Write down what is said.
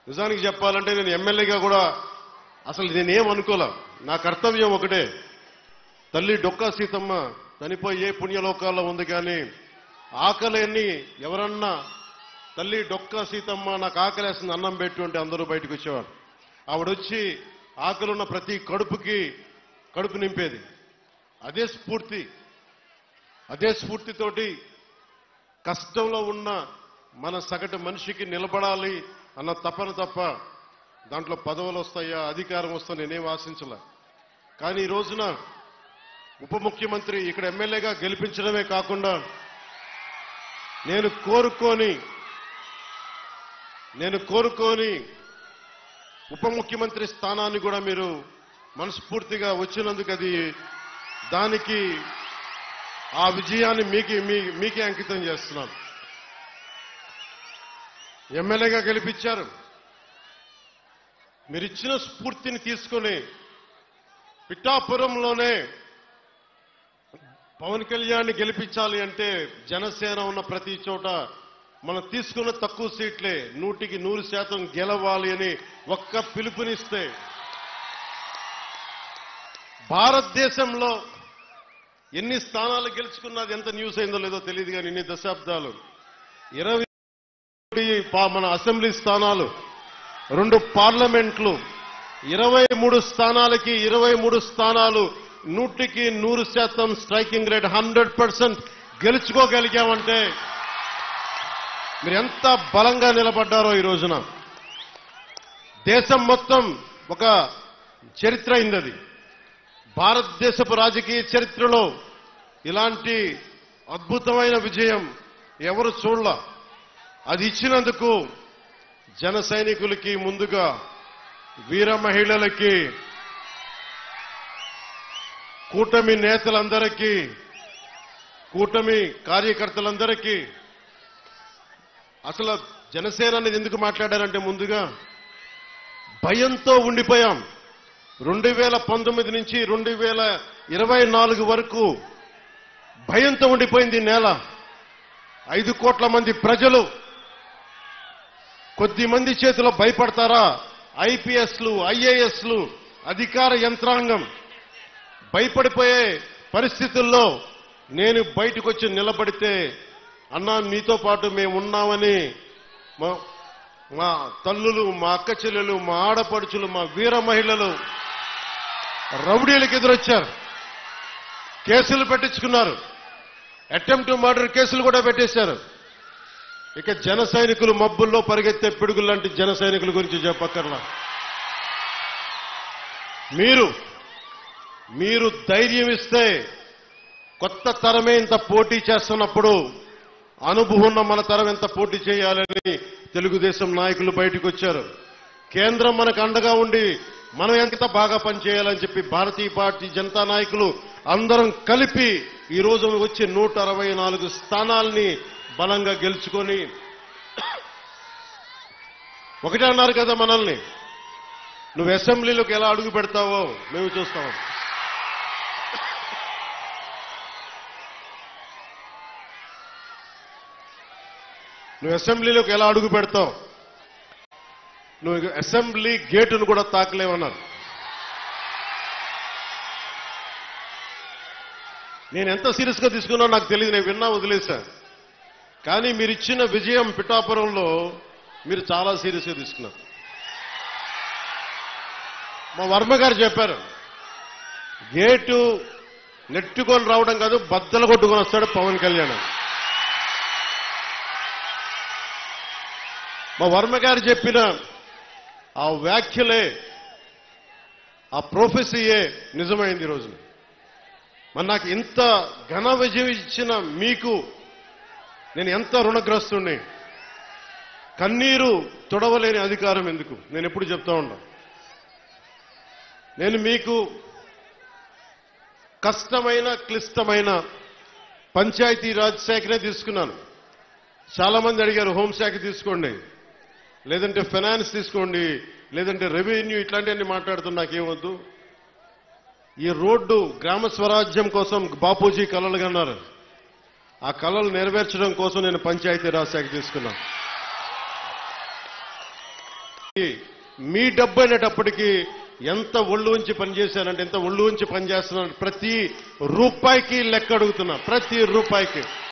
నిజానికి చెప్పాలంటే నేను ఎమ్మెల్యేగా కూడా అసలు నేనేం అనుకోలే. నా కర్తవ్యం ఒకటే, తల్లి డొక్కా సీతమ్మ చనిపోయి ఏ పుణ్యలోకాల్లో ఉంది, కానీ ఆకలిని ఎవరన్నా తల్లి డొక్కా సీతమ్మ నాకు ఆకలేస్తుంది అన్నం పెట్టు అంటే అందరూ బయటకు వచ్చేవారు. ఆవిడొచ్చి ఆకలున్న ప్రతి కడుపుకి కడుపు నింపేది. అదే స్ఫూర్తితోటి కష్టంలో ఉన్న మన సగటు మనిషికి నిలబడాలి అన్న తపన తప్ప దాంట్లో పదవులు వస్తాయా అధికారం వస్తా నేనేం ఆశించలే. కానీ ఈ రోజున ఉప ముఖ్యమంత్రి ఇక్కడ ఎమ్మెల్యేగా గెలిపించడమే కాకుండా నేను కోరుకోని ఉప ముఖ్యమంత్రి స్థానాన్ని కూడా మీరు మనస్ఫూర్తిగా వచ్చినందుకు దానికి ఆ విజయాన్ని మీకే అంకితం చేస్తున్నాను. ఎమ్మెల్యేగా గెలిపించారు. మీరిచ్చిన స్ఫూర్తిని తీసుకుని పిఠాపురంలోనే పవన్ కళ్యాణ్ గెలిపించాలి అంటే జనసేన ఉన్న ప్రతి చోట మనం తీసుకున్న తక్కువ సీట్లే 100% గెలవాలి అని ఒక్క పిలుపునిస్తే భారతదేశంలో ఎన్ని స్థానాలు గెలుచుకున్నది ఎంత న్యూస్ అయిందో లేదో తెలియదు, కానీ ఇన్ని దశాబ్దాలు 20 మన అసెంబ్లీ స్థానాలు, 2 పార్లమెంట్లు, 23 స్థానాలకి 23 స్థానాలు 100% స్ట్రైకింగ్ రేట్ 100% గెలుచుకోగలిగామంటే మీరు ఎంత బలంగా నిలబడ్డారో ఈ రోజున. దేశం మొత్తం ఒక చరిత్ర అయింది. భారతదేశపు రాజకీయ చరిత్రలో ఇలాంటి అద్భుతమైన విజయం ఎవరు చూడలా. అది ఇచ్చినందుకు జన సైనికులకి, ముందుగా వీర మహిళలకి, కూటమి నేతలందరికీ, కూటమి కార్యకర్తలందరికీ, అసలు జనసేన అనేది ఎందుకు మాట్లాడారంటే ముందుగా భయంతో ఉండిపోయాం. 2019 నుంచి 2024 వరకు భయంతో ఉండిపోయింది నేల. 5 కోట్ల మంది ప్రజలు కొద్ది మంది చేతిలో భయపడతారా? ఐపీఎస్లు, ఐఏఎస్లు, అధికార యంత్రాంగం భయపడిపోయే పరిస్థితుల్లో నేను బయటకు వచ్చి నిలబడితే, అన్నా మీతో పాటు మేము ఉన్నామని మా తల్లులు, మా అక్క చెల్లెలు, మా ఆడపడుచులు, మా వీర మహిళలు రౌడీలకు ఎదురొచ్చారు. కేసులు పెట్టించుకున్నారు. అటెంప్ట్ మర్డర్ కేసులు కూడా పెట్టేశారు. ఇక జన సైనికులు మబ్బుల్లో పరిగెత్తే పిడుగులు లాంటి జన సైనికుల గురించి చెప్పక్కర్లా. మీరు ధైర్యం ఇస్తే, కొత్త తరమే ఇంత పోటీ చేస్తున్నప్పుడు అనుభవం ఉన్న మన తరం ఎంత పోటీ చేయాలని తెలుగుదేశం నాయకులు బయటకు వచ్చారు. కేంద్రం మనకు అండగా ఉండి మనం ఎంత బాగా పనిచేయాలని చెప్పి భారతీయ పార్టీ జనతా నాయకులు అందరం కలిపి ఈ రోజు వచ్చి 164 స్థానాల్ని బలంగా గెలుచుకొని, ఒకటే అన్నారు కదా మనల్ని, నువ్వు అసెంబ్లీలోకి ఎలా అడుగు పెడతావో మేము చూస్తాం. నువ్వు అసెంబ్లీలోకి ఎలా అడుగు పెడతావు, నువ్వు అసెంబ్లీ గేటును కూడా తాకలేవన్నారు. నేను ఎంత సీరియస్ గా తీసుకున్నా నాకు తెలియదు, నేను విన్నా వదిలేశా. కానీ మీరు ఇచ్చిన విజయం పిఠాపురంలో మీరు చాలా సీరియస్ గా తీసుకున్నారు. మా వర్మ గారు చెప్పారు, గేటు నెట్టుకొని రావడం కాదు, బద్దలు కొట్టుకొని వస్తాడు పవన్ కళ్యాణ్. మా వర్మ గారు చెప్పిన ఆ వ్యాఖ్యలే, ఆ ప్రొఫెసీయే నిజమైంది ఈ రోజున. మరి నాకు ఇంత ఘన విజయం ఇచ్చిన మీకు నేను ఎంత రుణగ్రస్తుణ్ణి. కన్నీరు తొడవలేని అధికారం ఎందుకు, నేను ఎప్పుడు చెప్తా ఉన్నా. నేను మీకు కష్టమైన, క్లిష్టమైన పంచాయతీరాజ్ శాఖనే తీసుకున్నాను. చాలా మంది అడిగారు హోంశాఖ తీసుకోండి, లేదంటే ఫైనాన్స్ తీసుకోండి, లేదంటే రెవెన్యూ, ఇట్లాంటివన్నీ మాట్లాడుతున్నా. నాకేమొద్దు. ఈ రోడ్డు గ్రామ స్వరాజ్యం కోసం బాపూజీ కలలు కన్నారు. ఆ కలలు నెరవేర్చడం కోసం నేను పంచాయతీరాజ్ శాఖ తీసుకున్నాను. మీ డబ్బు అనేటప్పటికీ ఎంత ఒళ్ళు ఉంచి పనిచేశానంటే ఎంత ఒళ్ళు ఉంచి పనిచేస్తున్నాను, ప్రతి రూపాయికి లెక్క అడుగుతున్నా, ప్రతి రూపాయికి.